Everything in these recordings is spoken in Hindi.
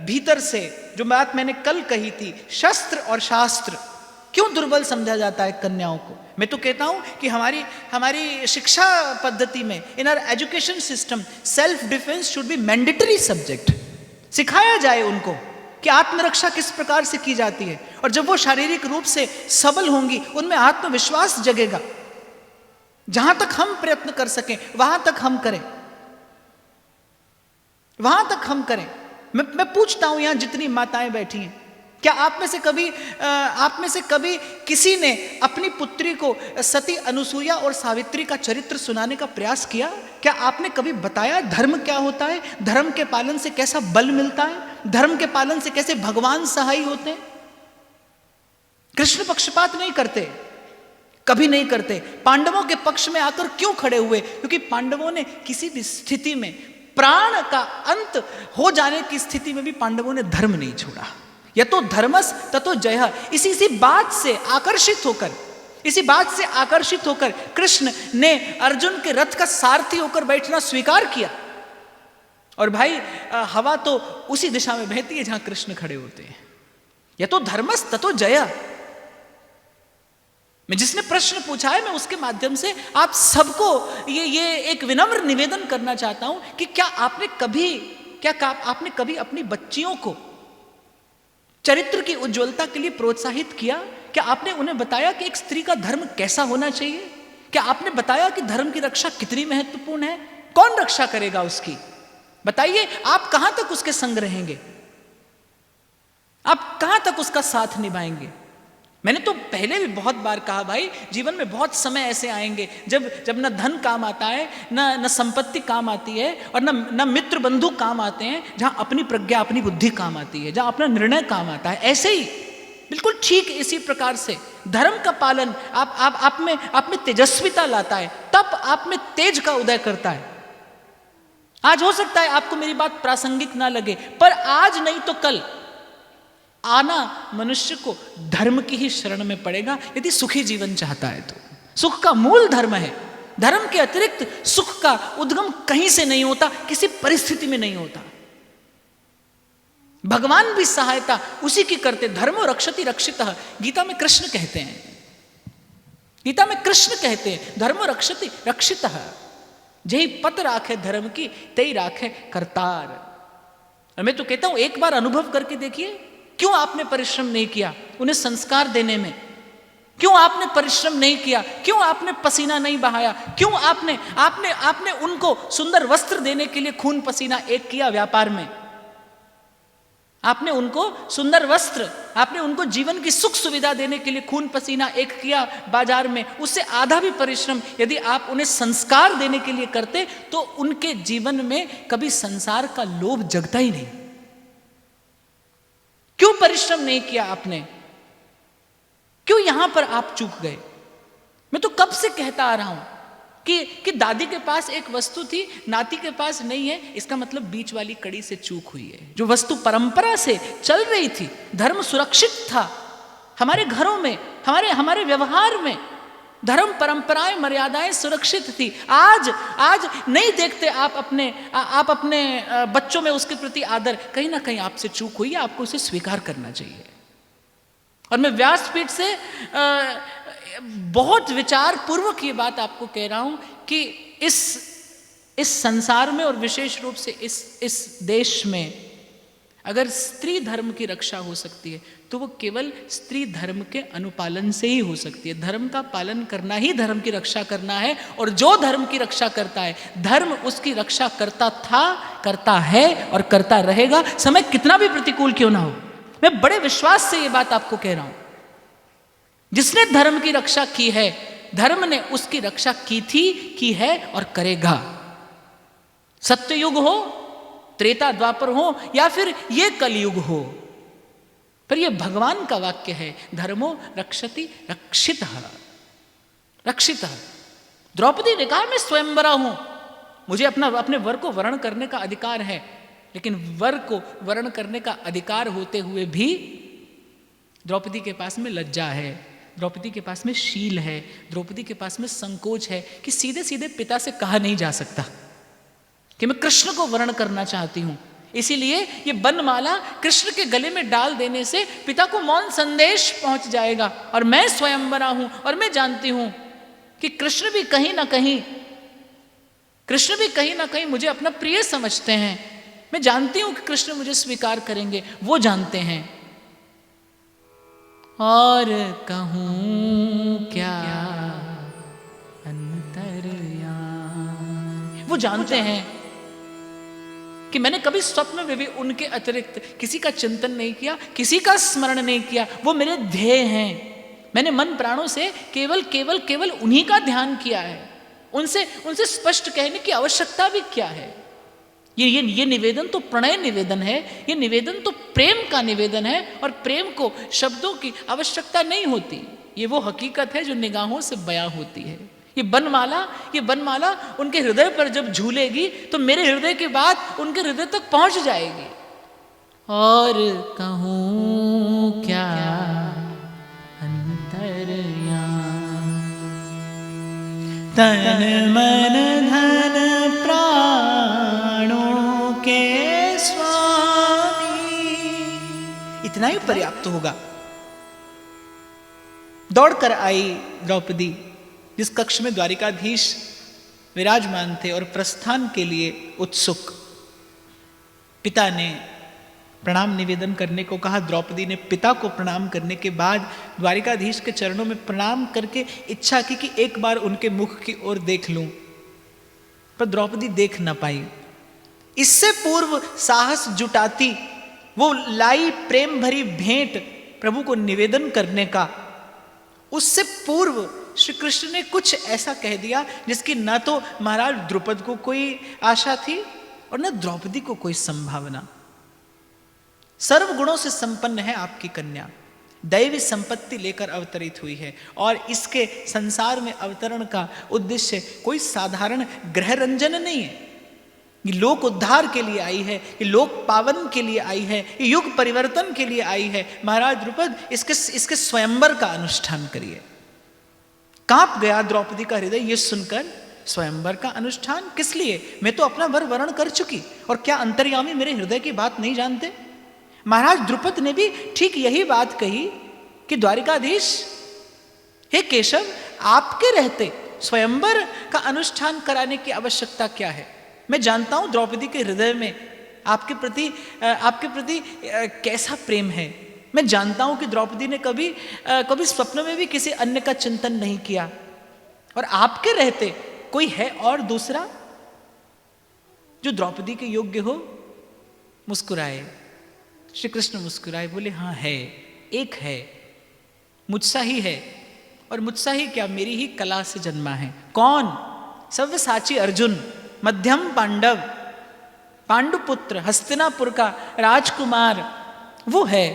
भीतर से जो बात मैंने कल कही थी, शस्त्र और शास्त्र क्यों दुर्बल समझा जाता है कन्याओं को। मैं तो कहता हूं कि हमारी शिक्षा पद्धति में, in our education system, self defence should be mandatory subject. सिखाया जाए उनको कि आत्मरक्षा किस प्रकार से की जाती है, और जब वो शारीरिक रूप से सबल होंगी उनमें आत्मविश्वास जगेगा। जहां तक हम प्रयत्न कर सकें वहां तक हम करें, वहां तक हम करें। मैं पूछता हूं यहां जितनी माताएं बैठी हैं, क्या आप में से कभी किसी ने अपनी पुत्री को सती अनुसूया और सावित्री का चरित्र सुनाने का प्रयास किया? क्या आपने कभी बताया धर्म क्या होता है, धर्म के पालन से कैसा बल मिलता है, धर्म के पालन से कैसे भगवान सहाय होते हैं? कृष्ण पक्षपात नहीं करते, कभी नहीं करते। पांडवों के पक्ष में आकर क्यों खड़े हुए? क्योंकि पांडवों ने किसी भी स्थिति में, प्राण का अंत हो जाने की स्थिति में भी पांडवों ने धर्म नहीं छोड़ा। यतो धर्मस ततो जयः। इसी बात से आकर्षित होकर कृष्ण ने अर्जुन के रथ का सारथी होकर बैठना स्वीकार किया। और भाई हवा तो उसी दिशा में बहती है जहां कृष्ण खड़े होते हैं। यतो धर्मस ततो जयः। मैं जिसने प्रश्न पूछा है, मैं उसके माध्यम से आप सबको ये एक विनम्र निवेदन करना चाहता हूं कि क्या आपने कभी अपनी बच्चियों को चरित्र की उज्ज्वलता के लिए प्रोत्साहित किया? क्या आपने उन्हें बताया कि एक स्त्री का धर्म कैसा होना चाहिए? क्या आपने बताया कि धर्म की रक्षा कितनी महत्वपूर्ण है? कौन रक्षा करेगा उसकी? बताइए, आप कहां तक उसके संग रहेंगे? आप कहां तक उसका साथ निभाएंगे? मैंने तो पहले भी बहुत बार कहा, भाई जीवन में बहुत समय ऐसे आएंगे जब न धन काम आता है, न संपत्ति काम आती है, और न मित्र बंधु काम आते हैं, जहां अपनी प्रज्ञा, अपनी बुद्धि काम आती है, जहां अपना निर्णय काम आता है। ऐसे ही बिल्कुल ठीक इसी प्रकार से धर्म का पालन आप में तेजस्विता लाता है, तब आप में तेज का उदय करता है। आज हो सकता है आपको मेरी बात प्रासंगिक ना लगे, पर आज नहीं तो कल आना मनुष्य को धर्म की ही शरण में पड़ेगा, यदि सुखी जीवन चाहता है तो। सुख का मूल धर्म है। धर्म के अतिरिक्त सुख का उद्गम कहीं से नहीं होता, किसी परिस्थिति में नहीं होता। भगवान भी सहायता उसी की करते। धर्मो रक्षति रक्षितः, गीता में कृष्ण कहते हैं धर्मो रक्षति रक्षितः। जेहि पत राखे धर्म की, तेई राखे करतार। और मैं तो कहता हूं, एक बार अनुभव करके देखिए, क्यों आपने परिश्रम नहीं किया उन्हें संस्कार देने में? क्यों आपने परिश्रम नहीं किया? क्यों आपने पसीना नहीं बहाया? क्यों आपने उनको सुंदर वस्त्र देने के लिए खून पसीना एक किया व्यापार में? आपने उनको सुंदर वस्त्र, आपने उनको जीवन की सुख सुविधा देने के लिए खून पसीना एक किया बाजार में। उससे आधा भी परिश्रम यदि आप उन्हें संस्कार देने के लिए करते तो उनके जीवन में कभी संसार का लोभ जगता ही नहीं। क्यों परिश्रम नहीं किया आपने? क्यों यहां पर आप चूक गए? मैं तो कब से कहता आ रहा हूं कि दादी के पास एक वस्तु थी, नाती के पास नहीं है, इसका मतलब बीच वाली कड़ी से चूक हुई है। जो वस्तु परंपरा से चल रही थी, धर्म सुरक्षित था हमारे घरों में, हमारे व्यवहार में, धर्म परंपराएं मर्यादाएं सुरक्षित थी। आज नहीं देखते आप अपने बच्चों में उसके प्रति आदर। कहीं ना कहीं आपसे चूक हुई है, आपको उसे स्वीकार करना चाहिए। और मैं व्यासपीठ से बहुत विचार पूर्वक ये बात आपको कह रहा हूं कि इस संसार में और विशेष रूप से इस देश में अगर स्त्री धर्म की रक्षा हो सकती है तो वो केवल स्त्री धर्म के अनुपालन से ही हो सकती है। धर्म का पालन करना ही धर्म की रक्षा करना है, और जो धर्म की रक्षा करता है, धर्म उसकी रक्षा करता था, करता है और करता रहेगा, समय कितना भी प्रतिकूल क्यों ना हो। मैं बड़े विश्वास से ये बात आपको कह रहा हूं। जिसने धर्म की रक्षा की है, धर्म ने उसकी रक्षा की थी, की है और करेगा। सत्ययुग हो, त्रेता द्वापर हो, या फिर ये कलयुग हो, पर यह भगवान का वाक्य है, धर्मो रक्षति रक्षितः। रक्षितः। द्रौपदी ने कहा, मैं स्वयंवरा हूं, मुझे अपने वर को वर्ण करने का अधिकार है, लेकिन वर को वर्ण करने का अधिकार होते हुए भी द्रौपदी के पास में लज्जा है, द्रौपदी के पास में शील है, द्रौपदी के पास में संकोच है कि सीधे सीधे पिता से कहा नहीं जा सकता कि मैं कृष्ण को वर्ण करना चाहती हूं। इसीलिए ये बनमाला कृष्ण के गले में डाल देने से पिता को मौन संदेश पहुंच जाएगा, और मैं स्वयंवरा हूं और मैं जानती हूं कि कृष्ण भी कहीं ना कहीं मुझे अपना प्रिय समझते हैं। मैं जानती हूं कि कृष्ण मुझे स्वीकार करेंगे, वो जानते हैं। और कहूं क्या अंतर्यामी, वो जानते हैं कि मैंने कभी स्वप्न में भी उनके अतिरिक्त किसी का चिंतन नहीं किया, किसी का स्मरण नहीं किया। वो मेरे ध्येय हैं। मैंने मन प्राणों से केवल उन्हीं का ध्यान किया है। उनसे स्पष्ट कहने की आवश्यकता भी क्या है। ये निवेदन तो प्रणय निवेदन है, ये निवेदन तो प्रेम का निवेदन है, और प्रेम को शब्दों की आवश्यकता नहीं होती। ये वो हकीकत है जो निगाहों से बयां होती है। ये बनमाला उनके हृदय पर जब झूलेगी तो मेरे हृदय की बात उनके हृदय तक पहुंच जाएगी। और कहूं क्या अंतर्यामी, तन मन धन प्राणों के स्वामी। इतना ही पर्याप्त होगा। दौड़कर आई द्रौपदी, जिस कक्ष में द्वारिकाधीश विराजमान थे और प्रस्थान के लिए उत्सुक। पिता ने प्रणाम निवेदन करने को कहा। द्रौपदी ने पिता को प्रणाम करने के बाद द्वारिकाधीश के चरणों में प्रणाम करके इच्छा की कि एक बार उनके मुख की ओर देख लूं, पर द्रौपदी देख न पाई। इससे पूर्व साहस जुटाती, वो लाई प्रेम भरी भेंट प्रभु को निवेदन करने का। उससे पूर्व श्री कृष्ण ने कुछ ऐसा कह दिया जिसकी न तो महाराज द्रुपद को कोई आशा थी और न द्रौपदी को कोई संभावना। सर्वगुणों से संपन्न है आपकी कन्या, दैवी संपत्ति लेकर अवतरित हुई है, और इसके संसार में अवतरण का उद्देश्य कोई साधारण ग्रह रंजन नहीं है। ये लोक उद्धार के लिए आई है, ये लोक पावन के लिए आई है, ये युग परिवर्तन के लिए आई है। महाराज द्रुपद इसके स्वयंवर का अनुष्ठान करिए। कांप गया द्रौपदी का हृदय ये सुनकर। स्वयंवर का अनुष्ठान किस लिए? मैं तो अपना वर वरण कर चुकी, और क्या अंतर्यामी मेरे हृदय की बात नहीं जानते? महाराज द्रुपद ने भी ठीक यही बात कही कि द्वारिकाधीश, हे केशव, आपके रहते स्वयंवर का अनुष्ठान कराने की आवश्यकता क्या है? मैं जानता हूं द्रौपदी के हृदय में आपके प्रति कैसा प्रेम है। मैं जानता हूं कि द्रौपदी ने कभी स्वप्न में भी किसी अन्य का चिंतन नहीं किया, और आपके रहते कोई है और दूसरा जो द्रौपदी के योग्य हो? मुस्कुराए श्री कृष्ण, मुस्कुराए, बोले हाँ है, एक है, मुझसा ही है, और मुझसा ही क्या, मेरी ही कला से जन्मा है। कौन? सव्यसाची अर्जुन, मध्यम पांडव, पांडुपुत्र, हस्तिनापुर का राजकुमार। वो है,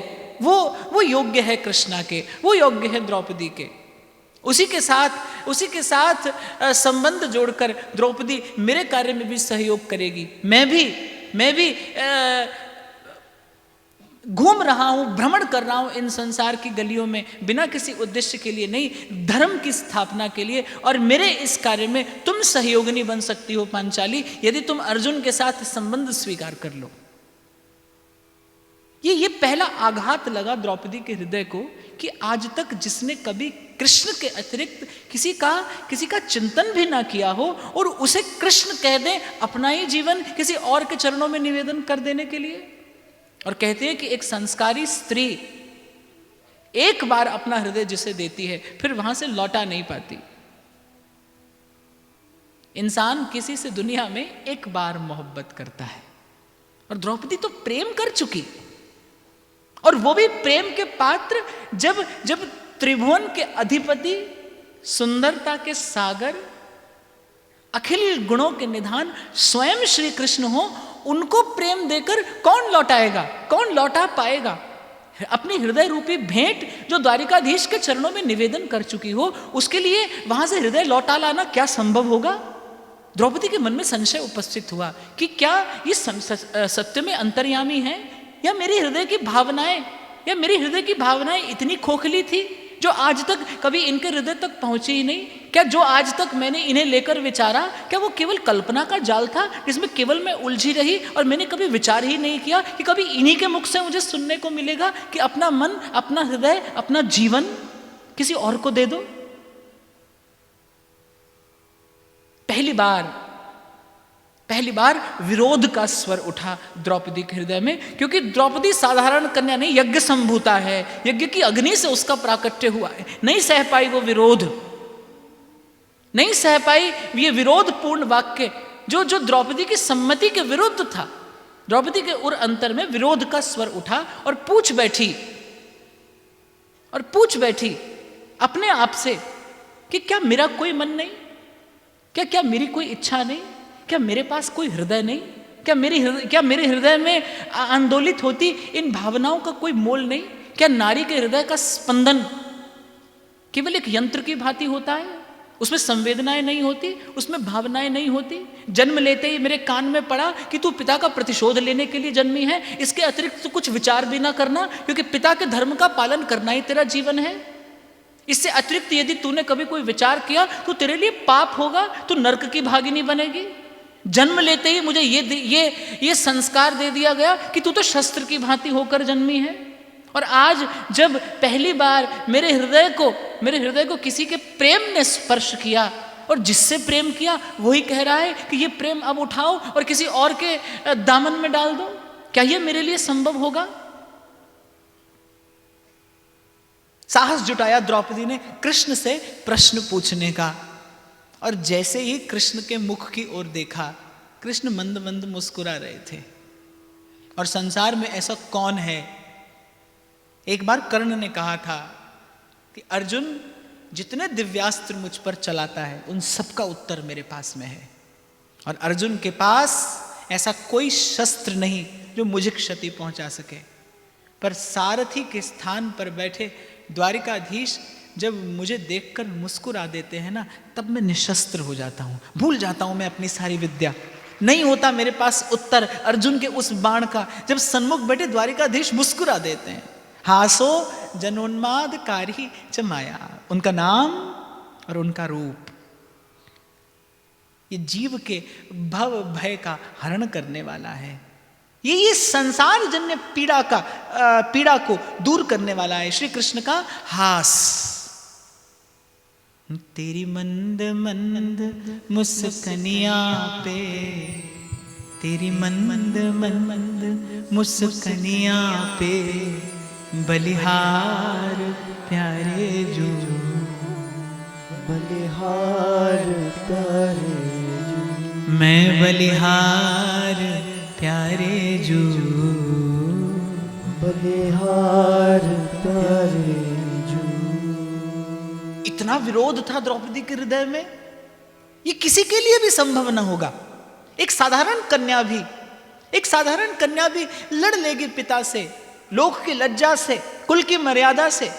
वो योग्य है कृष्णा के, वो योग्य है द्रौपदी के। उसी के साथ संबंध जोड़कर द्रौपदी मेरे कार्य में भी सहयोग करेगी। मैं भी घूम रहा हूं, भ्रमण कर रहा हूं इन संसार की गलियों में, बिना किसी उद्देश्य के लिए नहीं, धर्म की स्थापना के लिए, और मेरे इस कार्य में तुम सहयोगिनी बन सकती हो पांचाली, यदि तुम अर्जुन के साथ संबंध स्वीकार कर लो। ये पहला आघात लगा द्रौपदी के हृदय को कि आज तक जिसने कभी कृष्ण के अतिरिक्त किसी का चिंतन भी ना किया हो, और उसे कृष्ण कह दे अपना ही जीवन किसी और के चरणों में निवेदन कर देने के लिए। और कहते हैं कि एक संस्कारी स्त्री एक बार अपना हृदय जिसे देती है फिर वहां से लौटा नहीं पाती। इंसान किसी से दुनिया में एक बार मोहब्बत करता है, और द्रौपदी तो प्रेम कर चुकी, और वो भी प्रेम के पात्र जब त्रिभुवन के अधिपति, सुंदरता के सागर, अखिल गुणों के निधान स्वयं श्री कृष्ण हो, उनको प्रेम देकर कौन लौटाएगा, कौन लौटा पाएगा? अपनी हृदय रूपी भेंट जो द्वारिकाधीश के चरणों में निवेदन कर चुकी हो, उसके लिए वहां से हृदय लौटा लाना क्या संभव होगा? द्रौपदी के मन में संशय उपस्थित हुआ कि क्या ये सत्य में अंतर्यामी है, या मेरी हृदय की भावनाएं इतनी खोखली थी जो आज तक कभी इनके हृदय तक पहुंची ही नहीं? क्या जो आज तक मैंने इन्हें लेकर विचारा, क्या वो केवल कल्पना का जाल था जिसमें केवल मैं उलझी रही और मैंने कभी विचार ही नहीं किया कि कभी इन्हीं के मुख से मुझे सुनने को मिलेगा कि अपना मन, अपना हृदय, अपना जीवन किसी और को दे दो? पहली बार विरोध का स्वर उठा द्रौपदी के हृदय में, क्योंकि द्रौपदी साधारण कन्या नहीं, यज्ञ संभूता है, यज्ञ की अग्नि से उसका प्राकट्य हुआ है। नहीं सह पाई वो विरोध, नहीं सह पाई ये विरोधपूर्ण वाक्य जो द्रौपदी की सम्मति के विरुद्ध था। द्रौपदी के उर अंतर में विरोध का स्वर उठा और पूछ बैठी अपने आप से कि क्या मेरा कोई मन नहीं? क्या मेरी कोई इच्छा नहीं? क्या मेरे पास कोई हृदय नहीं? क्या मेरे हृदय में आंदोलित होती इन भावनाओं का कोई मोल नहीं? क्या नारी के हृदय का स्पंदन केवल एक यंत्र की भांति होता है? उसमें संवेदनाएं नहीं होती, उसमें भावनाएं नहीं होती? जन्म लेते ही मेरे कान में पड़ा कि तू पिता का प्रतिशोध लेने के लिए जन्मी है, इसके अतिरिक्त तो कुछ विचार भी ना करना, क्योंकि पिता के धर्म का पालन करना ही तेरा जीवन है। इससे अतिरिक्त यदि तूने कभी कोई विचार किया तो तेरे लिए पाप होगा, तू नरक की भागिनी बनेगी। जन्म लेते ही मुझे ये संस्कार दे दिया गया कि तू तो शस्त्र की भांति होकर जन्मी है, और आज जब पहली बार मेरे हृदय को किसी के प्रेम ने स्पर्श किया, और जिससे प्रेम किया वही कह रहा है कि ये प्रेम अब उठाओ और किसी और के दामन में डाल दो, क्या ये मेरे लिए संभव होगा? साहस जुटाया द्रौपदी ने कृष्ण से प्रश्न पूछने का, और जैसे ही कृष्ण के मुख की ओर देखा, कृष्ण मंद मंद मुस्कुरा रहे थे। और संसार में ऐसा कौन है? एक बार कर्ण ने कहा था कि अर्जुन जितने दिव्यास्त्र मुझ पर चलाता है उन सब का उत्तर मेरे पास में है, और अर्जुन के पास ऐसा कोई शस्त्र नहीं जो मुझे क्षति पहुंचा सके। पर सारथी के स्थान पर बैठे द्वारिकाधीश जब मुझे देखकर मुस्कुरा देते हैं ना, तब मैं निशस्त्र हो जाता हूं, भूल जाता हूं मैं अपनी सारी विद्या। नहीं होता मेरे पास उत्तर अर्जुन के उस बाण का, जब सन्मुख बैठे द्वारिकाधीश मुस्कुरा देते हैं। हासो जनोन्मादकारी च माया, उनका नाम और उनका रूप ये जीव के भव भय का हरण करने वाला है। ये संसार जन्य पीड़ा को दूर करने वाला है श्री कृष्ण का हास। तेरी मंद मंद मुस्कनिया पे, तेरी मंद मंद मुस्कनिया पे, बलिहार प्यारे जो, बलिहार प्यारे जो, मैं बलिहार प्यारे जो, बलिहार प्यारे जो। इतना विरोध था द्रौपदी के हृदय में, ये किसी के लिए भी संभव न होगा। एक साधारण कन्या भी लड़ लेगी पिता से, लोक की लज्जा से, कुल की मर्यादा से।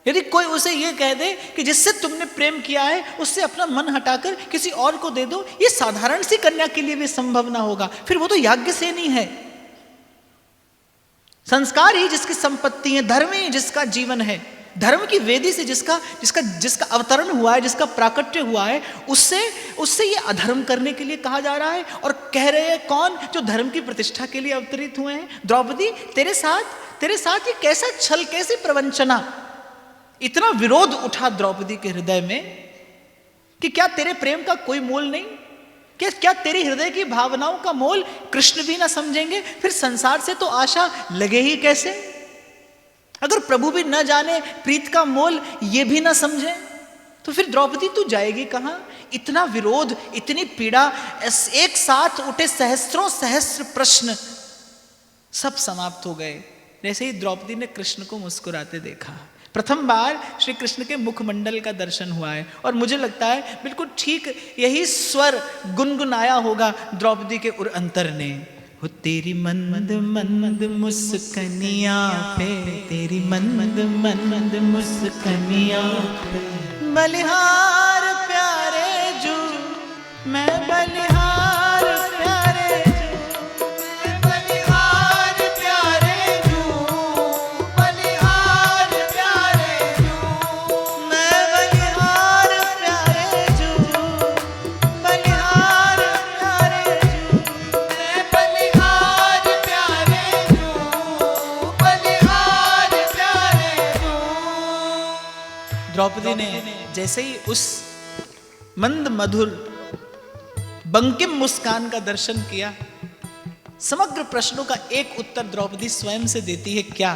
यदि कोई उसे यह कह दे कि जिससे तुमने प्रेम किया है उससे अपना मन हटाकर किसी और को दे दो, ये साधारण सी कन्या के लिए भी संभव ना होगा। फिर वो तो याज्ञसेनी है। संस्कार ही जिसकी संपत्ति है, धर्म ही जिसका जीवन है, धर्म की वेदी से जिसका अवतरण हुआ है, जिसका प्राकट्य हुआ है, उससे ये अधर्म करने के लिए कहा जा रहा है। और कह रहे हैं कौन? जो धर्म की प्रतिष्ठा के लिए अवतरित हुए हैं। द्रौपदी तेरे साथ ये कैसा छल, कैसी प्रवंचना। इतना विरोध उठा द्रौपदी के हृदय में कि क्या तेरे प्रेम का कोई मोल नहीं? क्या तेरी हृदय की भावनाओं का मोल कृष्ण भी ना समझेंगे? फिर संसार से तो आशा लगे ही कैसे? अगर प्रभु भी न जाने प्रीत का मोल ये भी ना समझे, तो फिर द्रौपदी तू जाएगी कहां? इतना विरोध, इतनी पीड़ा, एक साथ उठे सहस्र प्रश्न सब समाप्त हो गए जैसे ही द्रौपदी ने कृष्ण को मुस्कुराते देखा। प्रथम बार श्री कृष्ण के मुखमंडल का दर्शन हुआ है, और मुझे लगता है बिल्कुल ठीक यही स्वर गुनगुनाया होगा द्रौपदी के उर अंतर ने। हो तेरी मंद मंद मुस्कनिया पे, तेरी मंद मंद मुस्कनिया पे, बलिहार प्यारे जो, मैं बलिहार प्यारे जो, मैं बलिहार प्यारे जो, बलिहार प्यारे जो, द्रौपदी ने जैसे ही उस मंद मधुर बंकिम मुस्कान का दर्शन किया, समग्र प्रश्नों का एक उत्तर द्रौपदी स्वयं से देती है। क्या?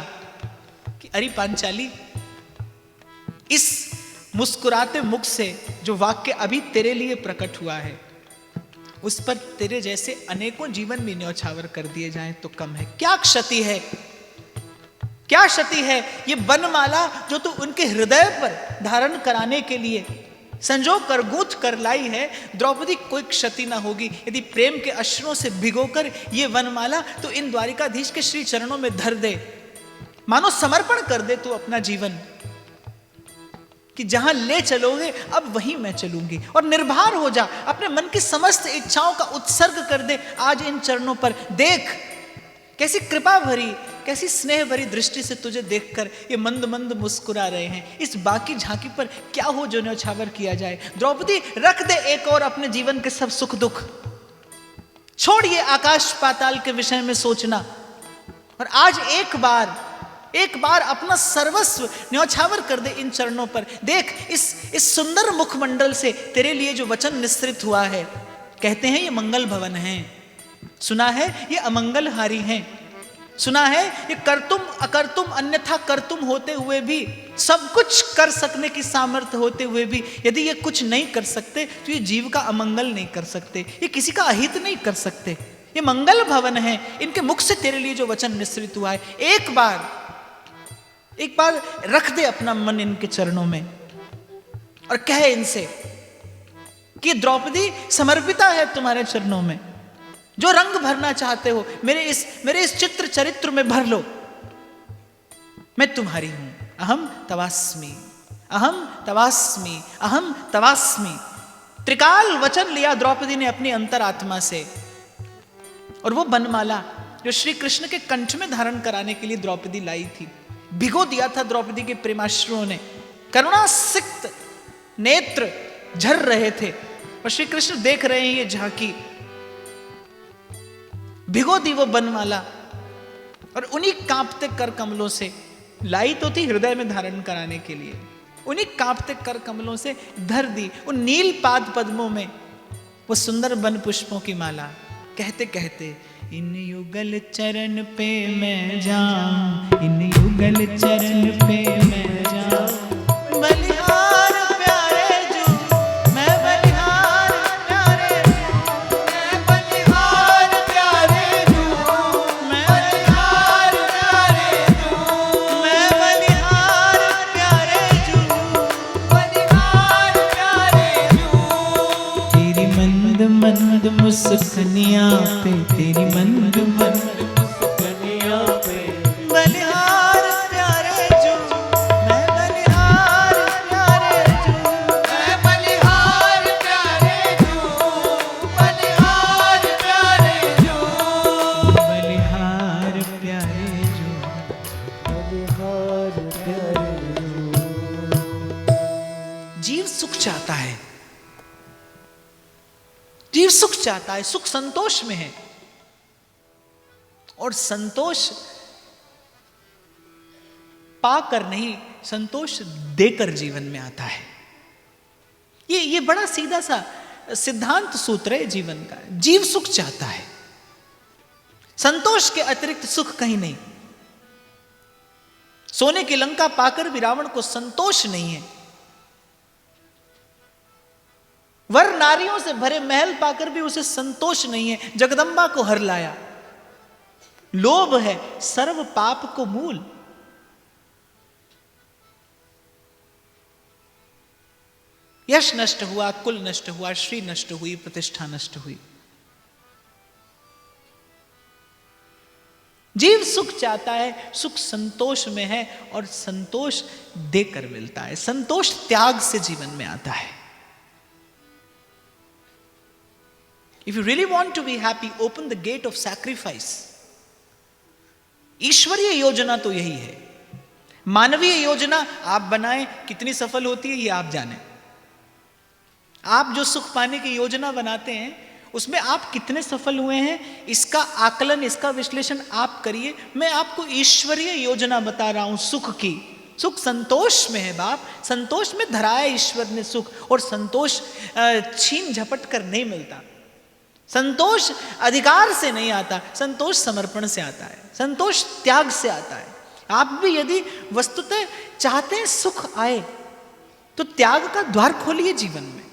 कि अरे पांचाली, इस मुस्कुराते मुख से जो वाक्य अभी तेरे लिए प्रकट हुआ है, उस पर तेरे जैसे अनेकों जीवन भी न्यौछावर कर दिए जाएं तो कम है। क्या क्षति है, क्या क्षति है ये बनमाला जो तू उनके हृदय पर धारण कराने के लिए संजो कर गूंथ कर लाई है। द्रौपदी, कोई क्षति ना होगी यदि प्रेम के अश्रुओं से भिगोकर ये वनमाला तो इन द्वारिकाधीश के श्री चरणों में धर दे, मानो समर्पण कर दे तू अपना जीवन, कि जहां ले चलोगे अब वहीं मैं चलूंगी। और निर्भर हो जा, अपने मन की समस्त इच्छाओं का उत्सर्ग कर दे आज इन चरणों पर। देख कैसी कृपा भरी, कैसी स्नेह भरी दृष्टि से तुझे देखकर ये मंद मंद मुस्कुरा रहे हैं। इस बाकी झांकी पर क्या हो जो न्यौछावर किया जाए। द्रौपदी, रख दे एक और अपने जीवन के सब सुख दुख, छोड़ ये आकाश पाताल के विषय में सोचना, और आज एक बार अपना सर्वस्व न्यौछावर कर दे इन चरणों पर। देख इस सुंदर मुखमंडल से तेरे लिए जो वचन निस्सृत हुआ है, कहते हैं ये मंगल भवन है, सुना है ये अमंगलहारी हैं, सुना है ये करतुम अकर्तुम अन्यथा करतुम होते हुए भी, सब कुछ कर सकने की सामर्थ्य होते हुए भी यदि ये कुछ नहीं कर सकते तो ये जीव का अमंगल नहीं कर सकते, ये किसी का अहित नहीं कर सकते। ये मंगल भवन है, इनके मुख से तेरे लिए जो वचन निस्सृत हुआ है, एक बार रख दे अपना मन इनके चरणों में और कह इनसे कि द्रौपदी समर्पिता है तुम्हारे चरणों में। जो रंग भरना चाहते हो मेरे इस चित्र चरित्र में भर लो, मैं तुम्हारी हूं। अहम तवास्मि, अहम तवास्मि, अहम तवास्मि। त्रिकाल वचन लिया द्रौपदी ने अपनी अंतरात्मा से, और वो बनमाला जो श्री कृष्ण के कंठ में धारण कराने के लिए द्रौपदी लाई थी, भिगो दिया था द्रौपदी के प्रेमाश्रुओं ने। करुणासिक्त नेत्र झर रहे थे और श्री कृष्ण देख रहे हैं ये झांकी। भिगो दी वो बनमाला और उन्हीं कांपते कर कमलों से, लाई तो थी हृदय में धारण कराने के लिए, उन्हीं कांपते कर कमलों से धर दी उन नील पाद पद्मों में वो सुंदर वन पुष्पों की माला। कहते कहते इन युगल चरण पे मैं जाऊं, इन युगल चरण पे मैं जाऊं, बलिहार प्यारे जो, मैं बलिहार प्यारे जो, मैं बलिहार प्यारे जो, मैं बलिहार प्यारे जो, मैं बलिहार प्यारे जो, बलिहार प्यारे जो। तेरी मंद मंद मुस्कानियां पे, तेरी मंद मंद मुस्कानियां पे, बलिहार प्यारे जो, मैं बलिहार प्यारे जो, मैं बलिहार प्यारे जो, बलिहार प्यारे जो, बलिहार प्यारे जो, बलिहार प्यारे जो। जीव सुख चाहता है, जीव सुख चाहता है, सुख संतोष में है, और संतोष पाकर नहीं, संतोष देकर जीवन में आता है। ये बड़ा सीधा सा सिद्धांत सूत्र है जीवन का। जीव सुख चाहता है, संतोष के अतिरिक्त सुख कहीं नहीं। सोने की लंका पाकर भी रावण को संतोष नहीं है, वर नारियों से भरे महल पाकर भी उसे संतोष नहीं है। जगदंबा को हर लाया, लोभ है सर्व पाप को मूल। यश नष्ट हुआ, कुल नष्ट हुआ, श्री नष्ट हुई, प्रतिष्ठा नष्ट हुई। जीव सुख चाहता है, सुख संतोष में है, और संतोष देकर मिलता है। संतोष त्याग से जीवन में आता है। If you really want to be happy, open the gate of sacrifice. ईश्वरीय योजना तो यही है। मानवीय योजना आप बनाएं, कितनी सफल होती है ये आप जानें। आप जो सुख पाने की योजना बनाते हैं उसमें आप कितने सफल हुए हैं, इसका आकलन, इसका विश्लेषण आप करिए। मैं आपको ईश्वरीय योजना बता रहा हूं सुख की, सुख संतोष में है बाप, संतोष में धरा है ईश्वर ने सुख। और संतोष छीन झपट कर नहीं मिलता, संतोष अधिकार से नहीं आता, संतोष समर्पण से आता है, संतोष त्याग से आता है। आप भी यदि वस्तुतः चाहते हैं सुख आए तो त्याग का द्वार खोलिए जीवन में,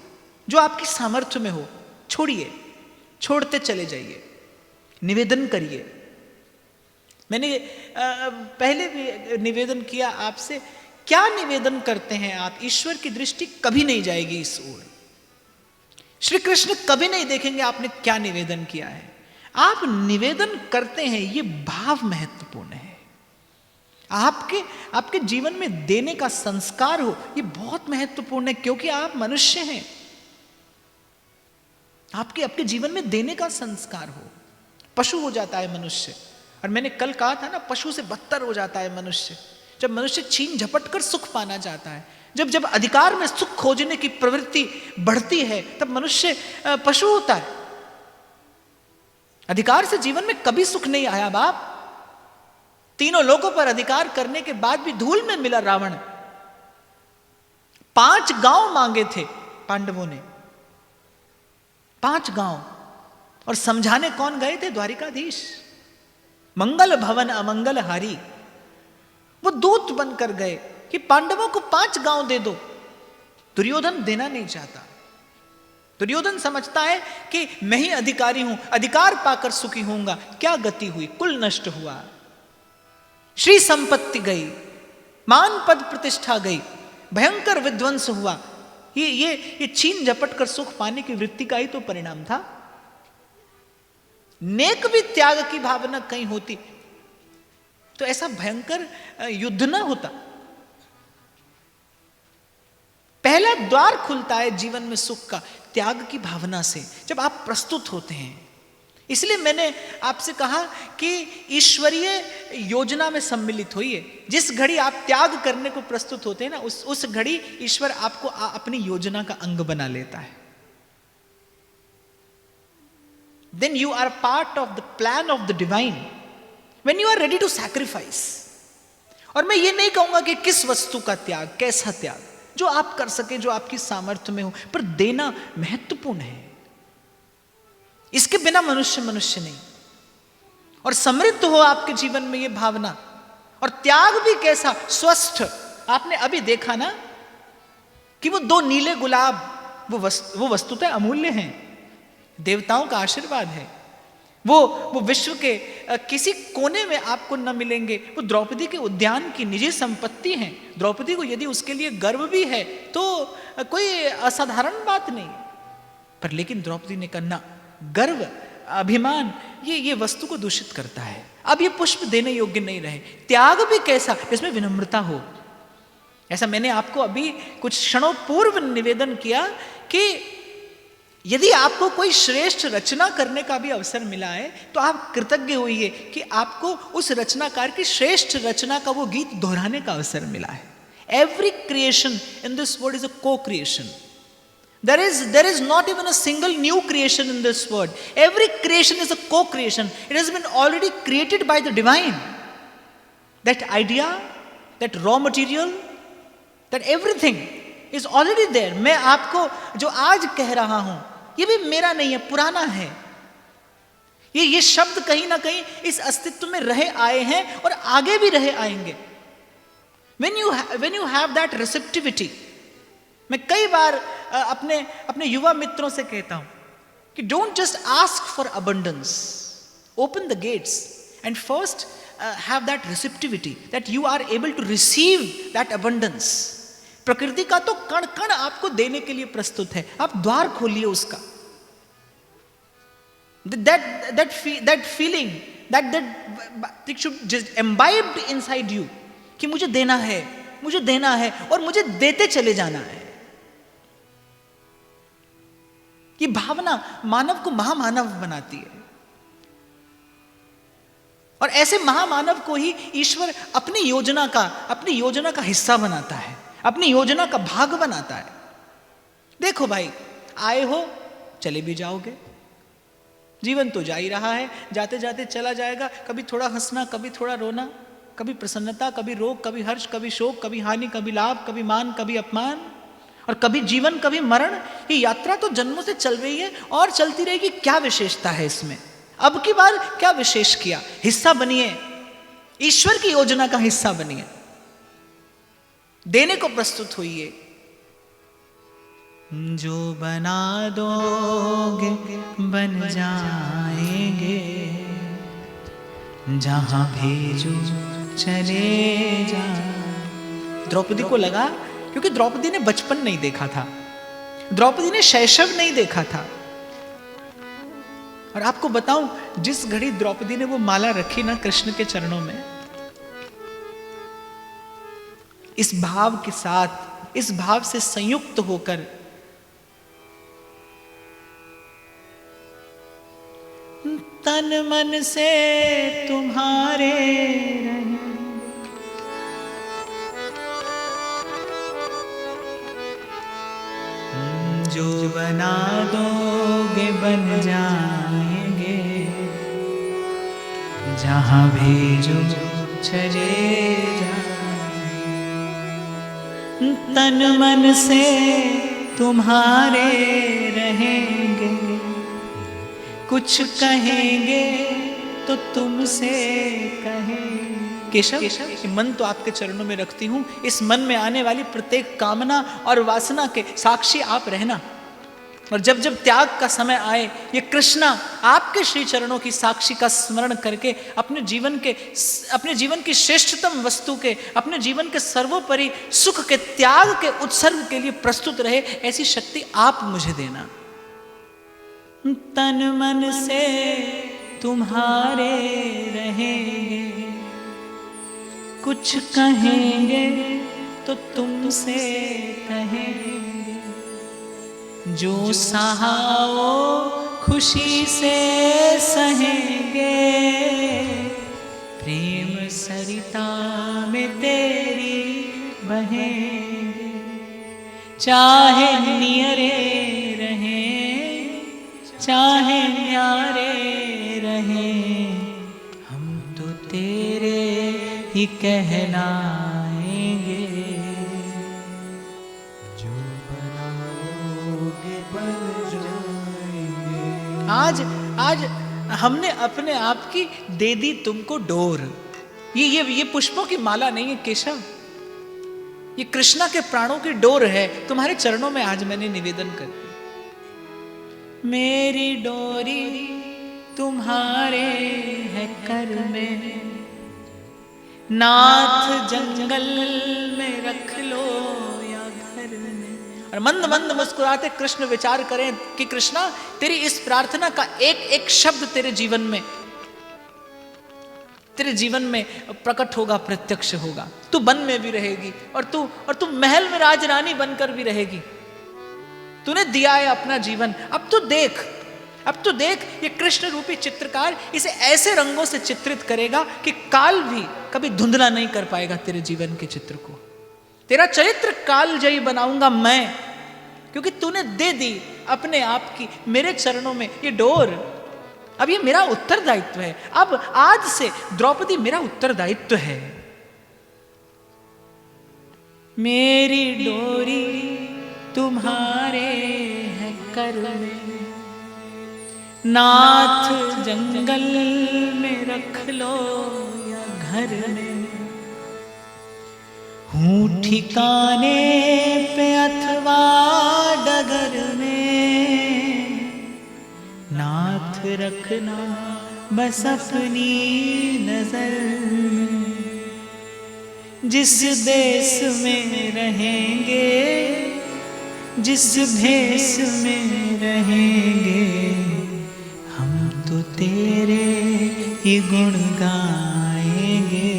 जो आपकी सामर्थ्य में हो छोड़िए, छोड़ते चले जाइए, निवेदन करिए। मैंने पहले भी निवेदन किया आपसे, क्या निवेदन करते हैं आप? ईश्वर की दृष्टि कभी नहीं जाएगी इस ओर, श्री कृष्ण कभी नहीं देखेंगे आपने क्या निवेदन किया है। आप निवेदन करते हैं, ये भाव महत्वपूर्ण है। आपके जीवन में देने का संस्कार हो, ये बहुत महत्वपूर्ण है, क्योंकि आप मनुष्य हैं। आपके जीवन में देने का संस्कार हो। पशु हो जाता है मनुष्य, और मैंने कल कहा था ना, पशु से बदतर हो जाता है मनुष्य जब मनुष्य छीन झपट कर सुख पाना चाहता है। जब अधिकार में सुख खोजने की प्रवृत्ति बढ़ती है, तब मनुष्य पशु होता है। अधिकार से जीवन में कभी सुख नहीं आया बाप। तीनों लोगों पर अधिकार करने के बाद भी धूल में मिला रावण। 5 गांव मांगे थे पांडवों ने, 5 गांव, और समझाने कौन गए थे? द्वारिकाधीश। मंगल भवन अमंगल हारी, वो दूत बनकर गए कि पांडवों को 5 गांव दे दो। दुर्योधन देना नहीं चाहता। दुर्योधन समझता है कि मैं ही अधिकारी हूं, अधिकार पाकर सुखी होऊंगा। क्या गति हुई? कुल नष्ट हुआ, श्री संपत्ति गई, मान पद प्रतिष्ठा गई, भयंकर विध्वंस हुआ। ये छीन झपट कर सुख पाने की वृत्ति का ही तो परिणाम था। नेक भी त्याग की भावना कहीं होती तो ऐसा भयंकर युद्ध ना होता। पहला द्वार खुलता है जीवन में सुख का त्याग की भावना से, जब आप प्रस्तुत होते हैं। इसलिए मैंने आपसे कहा कि ईश्वरीय योजना में सम्मिलित होइए। जिस घड़ी आप त्याग करने को प्रस्तुत होते हैं ना, उस घड़ी ईश्वर आपको अपनी योजना का अंग बना लेता है। Then you are part of the plan of the divine when you are ready to sacrifice। और मैं ये नहीं कहूंगा कि किस वस्तु का त्याग, कैसा त्याग, जो आप कर सके, जो आपकी सामर्थ्य में हो, पर देना महत्वपूर्ण है। इसके बिना मनुष्य नहीं। और समृद्ध हो आपके जीवन में ये भावना। और त्याग भी कैसा? स्वस्थ। आपने अभी देखा ना कि वो 2 नीले गुलाब, वो वस्तुतः अमूल्य हैं, देवताओं का आशीर्वाद है। वो विश्व के किसी कोने में आपको न मिलेंगे। वो द्रौपदी के उद्यान की निजी संपत्ति हैं। द्रौपदी को यदि उसके लिए गर्व भी है तो कोई असाधारण बात नहीं, पर लेकिन द्रौपदी ने कहा ना, गर्व, अभिमान ये वस्तु को दूषित करता है। अब ये पुष्प देने योग्य नहीं रहे। त्याग भी कैसा? इसमें विनम्रता हो। ऐसा मैंने आपको अभी कुछ क्षणों पूर्व निवेदन किया कि यदि आपको कोई श्रेष्ठ रचना करने का भी अवसर मिला है तो आप कृतज्ञ होइए कि आपको उस रचनाकार की श्रेष्ठ रचना का वो गीत दोहराने का अवसर मिला है। Every creation in this world is a को creation. There is not even a single new creation in this world. Every creation is a co-creation. It has been already created by the divine. That idea, that raw material, that everything is already there. मैं आपको जो आज कह रहा हूं, ये भी मेरा नहीं है, पुराना है। ये शब्द कहीं ना कहीं इस अस्तित्व में रहे आए हैं और आगे भी रहे आएंगे। When you have that receptivity, मैं कई बार अपने युवा मित्रों से कहता हूं कि don't just ask for abundance, open the gates and first have that receptivity that you are able to receive that abundance. प्रकृति का तो कण कण आपको देने के लिए प्रस्तुत है, आप द्वार खोलिए उसका। that feeling that should just imbibed inside you कि मुझे देना है और मुझे देते चले जाना है। ये भावना मानव को महामानव बनाती है, और ऐसे महामानव को ही ईश्वर अपनी योजना का हिस्सा बनाता है, अपनी योजना का भाग बनाता है। देखो भाई, आए हो चले भी जाओगे, जीवन तो जा ही रहा है, जाते जाते चला जाएगा। कभी थोड़ा हंसना, कभी थोड़ा रोना, कभी प्रसन्नता, कभी रोग, कभी हर्ष, कभी शोक, कभी हानि, कभी लाभ, कभी मान, कभी अपमान, और कभी जीवन, कभी मरण। ये यात्रा तो जन्मों से चल रही है और चलती रहेगी। क्या विशेषता है इसमें? अब की बार क्या विशेष किया? हिस्सा बनिए, ईश्वर की योजना का हिस्सा बनिए, देने को प्रस्तुत होइए। जो बना दोगे बन जाएंगे, जहां भेजो चले जा। द्रौपदी को लगा, क्योंकि द्रौपदी ने बचपन नहीं देखा था, द्रौपदी ने शैशव नहीं देखा था। और आपको बताऊं, जिस घड़ी द्रौपदी ने वो माला रखी ना कृष्ण के चरणों में, इस भाव के साथ, इस भाव से संयुक्त होकर, तन मन से तुम्हारे रहे, जो बना दोगे बन जाएंगे, जहां भेजो चले जाएंगे। तन मन से तुम्हारे रहेंगे, कुछ कहेंगे तो तुमसे कहेंगे। केशव, मन तो आपके चरणों में रखती हूं, इस मन में आने वाली प्रत्येक कामना और वासना के साक्षी आप रहना। और जब जब त्याग का समय आए, ये कृष्णा आपके श्री चरणों की साक्षी का स्मरण करके अपने जीवन की श्रेष्ठतम वस्तु के, अपने जीवन के सर्वोपरि सुख के त्याग के उत्सर्ग के लिए प्रस्तुत रहे, ऐसी शक्ति आप मुझे देना। तन मन से तुम्हारे रहेंगे, कुछ कहेंगे तो तुमसे कहेंगे, जो सहाओ खुशी से सहेंगे, प्रेम सरिता में तेरी बहेंगे, चाहे नियरे रहें, चाहे न्यारे रहें, हम तो तेरे ही कहलाएंगे। जो बनाओगे बन जाएंगे। आज हमने अपने आप की दे दी तुमको डोर। ये पुष्पों की माला नहीं है केशव, ये कृष्णा के प्राणों की डोर है। तुम्हारे चरणों में आज मैंने निवेदन कर दिया। मेरी डोरी तुम्हारे है कर में, नाथ जंगल में रख लो या घर में। और मंद मंद मुस्कुराते कृष्ण विचार करें कि कृष्णा, तेरी इस प्रार्थना का एक एक शब्द तेरे जीवन में प्रकट होगा, प्रत्यक्ष होगा। तू वन में भी रहेगी और तू महल में राजरानी बनकर भी रहेगी। तूने दिया है अपना जीवन, अब तो देख ये कृष्ण रूपी चित्रकार इसे ऐसे रंगों से चित्रित करेगा कि काल भी कभी धुंधला नहीं कर पाएगा तेरे जीवन के चित्र को। तेरा चरित्र कालजयी बनाऊंगा मैं, क्योंकि तूने दे दी अपने आप की मेरे चरणों में ये डोर। अब ये मेरा उत्तरदायित्व है। अब आज से द्रौपदी मेरा उत्तरदायित्व है। मेरी डोरी तुम्हारे है कर में, नाथ जंगल में रख लो या घर में, हूँ ठिकाने पे अथवा डगर में, नाथ रखना बस अपनी नजर में। जिस देश में रहेंगे, जिस भेष में रहेंगे, हम तो तेरे ही गुण गाएंगे।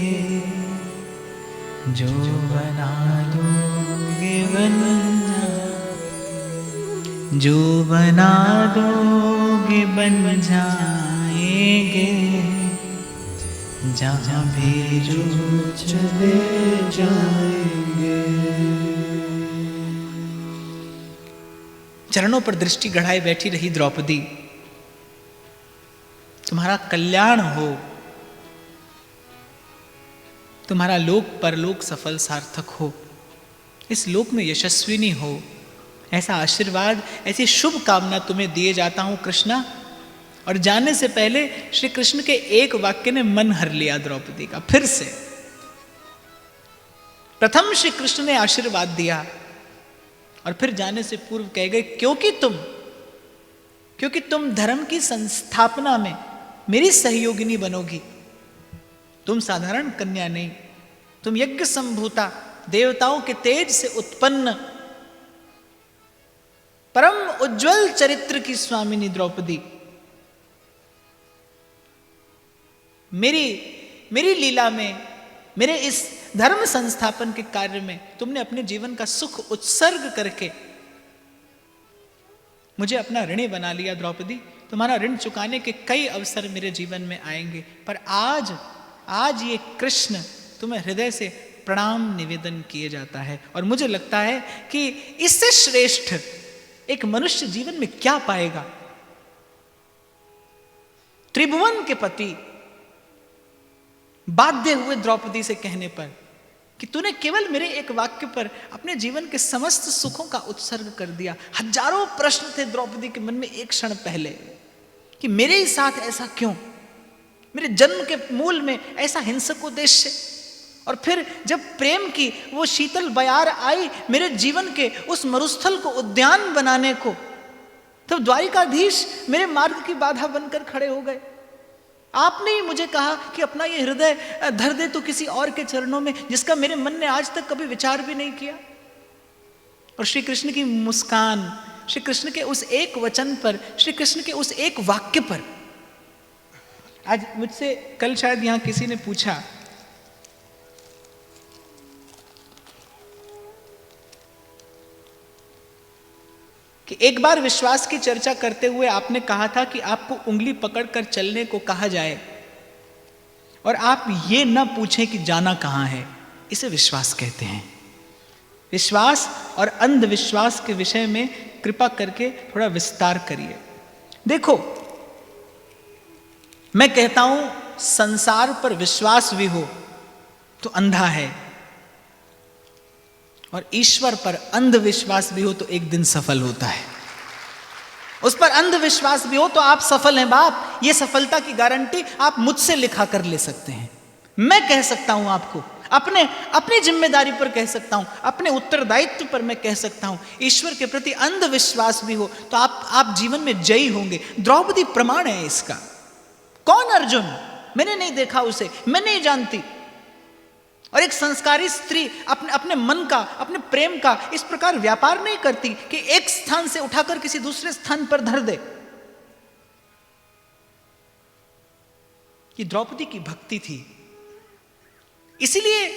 जो बना दोगे बन जाएंगे, जो बना दोगे बन जाएंगे, जहाँ भेजो चले जाएंगे। चरणों पर दृष्टि गढ़ाए बैठी रही द्रौपदी। तुम्हारा कल्याण हो, तुम्हारा लोक परलोक सफल सार्थक हो, इस लोक में यशस्विनी हो, ऐसा आशीर्वाद, ऐसी शुभ कामना तुम्हें दिए जाता हूं कृष्णा। और जाने से पहले श्री कृष्ण के एक वाक्य ने मन हर लिया द्रौपदी का। फिर से प्रथम श्री कृष्ण ने आशीर्वाद दिया और फिर जाने से पूर्व कह गए, क्योंकि तुम धर्म की संस्थापना में मेरी सहयोगिनी बनोगी। तुम साधारण कन्या नहीं, तुम यज्ञ संभूता, देवताओं के तेज से उत्पन्न परम उज्जवल चरित्र की स्वामिनी द्रौपदी, मेरी लीला में, मेरे इस धर्म संस्थापन के कार्य में तुमने अपने जीवन का सुख उत्सर्ग करके मुझे अपना ऋणी बना लिया द्रौपदी। तुम्हारा ऋण चुकाने के कई अवसर मेरे जीवन में आएंगे, पर आज ये कृष्ण तुम्हें हृदय से प्रणाम निवेदन किए जाता है। और मुझे लगता है कि इससे श्रेष्ठ एक मनुष्य जीवन में क्या पाएगा। त्रिभुवन के पति बाध्य हुए द्रौपदी से कहने पर कि तूने केवल मेरे एक वाक्य पर अपने जीवन के समस्त सुखों का उत्सर्ग कर दिया। हजारों प्रश्न थे द्रौपदी के मन में एक क्षण पहले कि मेरे ही साथ ऐसा क्यों, मेरे जन्म के मूल में ऐसा हिंसक उद्देश्य। और फिर जब प्रेम की वो शीतल बयार आई मेरे जीवन के उस मरुस्थल को उद्यान बनाने को, तब द्वारिकाधीश मेरे मार्ग की बाधा बनकर खड़े हो गए। आपने ही मुझे कहा कि अपना ये हृदय धर दे तो किसी और के चरणों में, जिसका मेरे मन ने आज तक कभी विचार भी नहीं किया। और श्री कृष्ण की मुस्कान, श्री कृष्ण के उस एक वचन पर, श्री कृष्ण के उस एक वाक्य पर, आज मुझसे कल शायद यहां किसी ने पूछा कि एक बार विश्वास की चर्चा करते हुए आपने कहा था कि आपको उंगली पकड़कर चलने को कहा जाए और आप ये न पूछें कि जाना कहां है। इसे विश्वास कहते हैं। विश्वास और अंधविश्वास के विषय में कृपा करके थोड़ा विस्तार करिए। देखो, मैं कहता हूं संसार पर विश्वास भी हो तो अंधा है, और ईश्वर पर अंधविश्वास भी हो तो एक दिन सफल होता है। उस पर अंधविश्वास भी हो तो आप सफल हैं बाप। ये सफलता की गारंटी आप मुझसे लिखा कर ले सकते हैं। मैं कह सकता हूं आपको, अपनी जिम्मेदारी पर कह सकता हूं, अपने उत्तरदायित्व पर मैं कह सकता हूं। ईश्वर के प्रति अंधविश्वास भी हो तो आप जीवन में जयी होंगे। द्रौपदी प्रमाण है इसका। कौन अर्जुन? मैंने नहीं देखा उसे, मैं नहीं जानती। और एक संस्कारी स्त्री अपने मन का, अपने प्रेम का इस प्रकार व्यापार नहीं करती कि एक स्थान से उठाकर किसी दूसरे स्थान पर धर दे। ये द्रौपदी की भक्ति थी। इसीलिए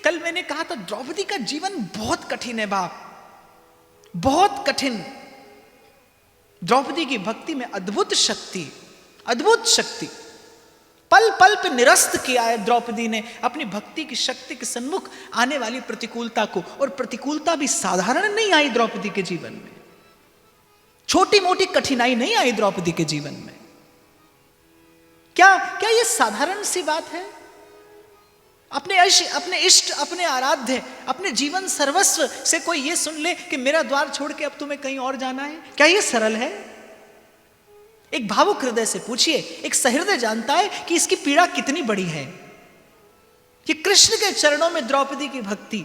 कल मैंने कहा था द्रौपदी का जीवन बहुत कठिन है बाप, बहुत कठिन। द्रौपदी की भक्ति में अद्भुत शक्ति, अद्भुत शक्ति पल पल पे निरस्त किया है द्रौपदी ने अपनी भक्ति की शक्ति के सन्मुख आने वाली प्रतिकूलता को। और प्रतिकूलता भी साधारण नहीं आई द्रौपदी के जीवन में, छोटी मोटी कठिनाई नहीं आई द्रौपदी के जीवन में। क्या ये साधारण सी बात है? अपने इष्ट, अपने आराध्य, अपने जीवन सर्वस्व से कोई ये सुन ले कि मेरा द्वार छोड़ के अब तुम्हें कहीं और जाना है, क्या ये सरल है? एक भावुक हृदय से पूछिए, एक सहृदय जानता है कि इसकी पीड़ा कितनी बड़ी है। कि कृष्ण के चरणों में द्रौपदी की भक्ति,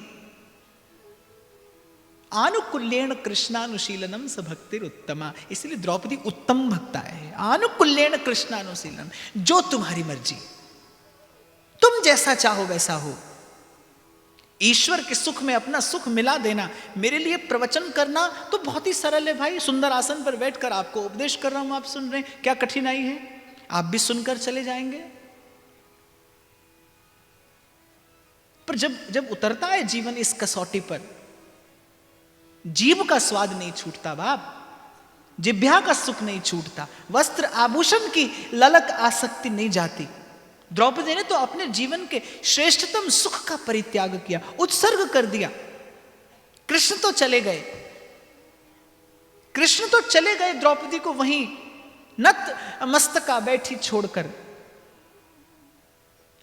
आनुकूल्येन कृष्णानुशीलनम स भक्तिर उत्तमा। इसलिए द्रौपदी उत्तम भक्ता है। आनुकूल्येन कृष्णानुशीलनम, जो तुम्हारी मर्जी, तुम जैसा चाहो वैसा हो। ईश्वर के सुख में अपना सुख मिला देना। मेरे लिए प्रवचन करना तो बहुत ही सरल है भाई। सुंदर आसन पर बैठकर आपको उपदेश कर रहा हूं, आप सुन रहे हैं, क्या कठिनाई है? आप भी सुनकर चले जाएंगे। पर जब उतरता है जीवन इस कसौटी पर, जीभ का स्वाद नहीं छूटता बाप, जिह्वा का सुख नहीं छूटता, वस्त्र आभूषण की ललक आसक्ति नहीं जाती। द्रौपदी ने तो अपने जीवन के श्रेष्ठतम सुख का परित्याग किया, उत्सर्ग कर दिया। कृष्ण तो चले गए द्रौपदी को वहीं नत मस्तका बैठी छोड़कर।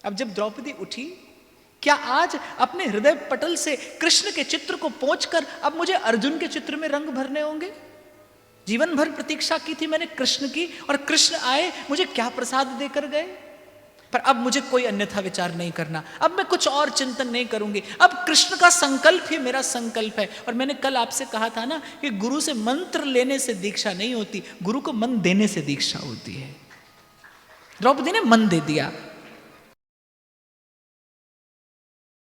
अब जब द्रौपदी उठी, क्या आज अपने हृदय पटल से कृष्ण के चित्र को पोंछकर अब मुझे अर्जुन के चित्र में रंग भरने होंगे? जीवन भर प्रतीक्षा की थी मैंने कृष्ण की, और कृष्ण आए, मुझे क्या प्रसाद देकर गए। पर अब मुझे कोई अन्यथा विचार नहीं करना, अब मैं कुछ और चिंतन नहीं करूंगी, अब कृष्ण का संकल्प ही मेरा संकल्प है। और मैंने कल आपसे कहा था ना कि गुरु से मंत्र लेने से दीक्षा नहीं होती, गुरु को मन देने से दीक्षा होती है। द्रौपदी ने मन दे दिया,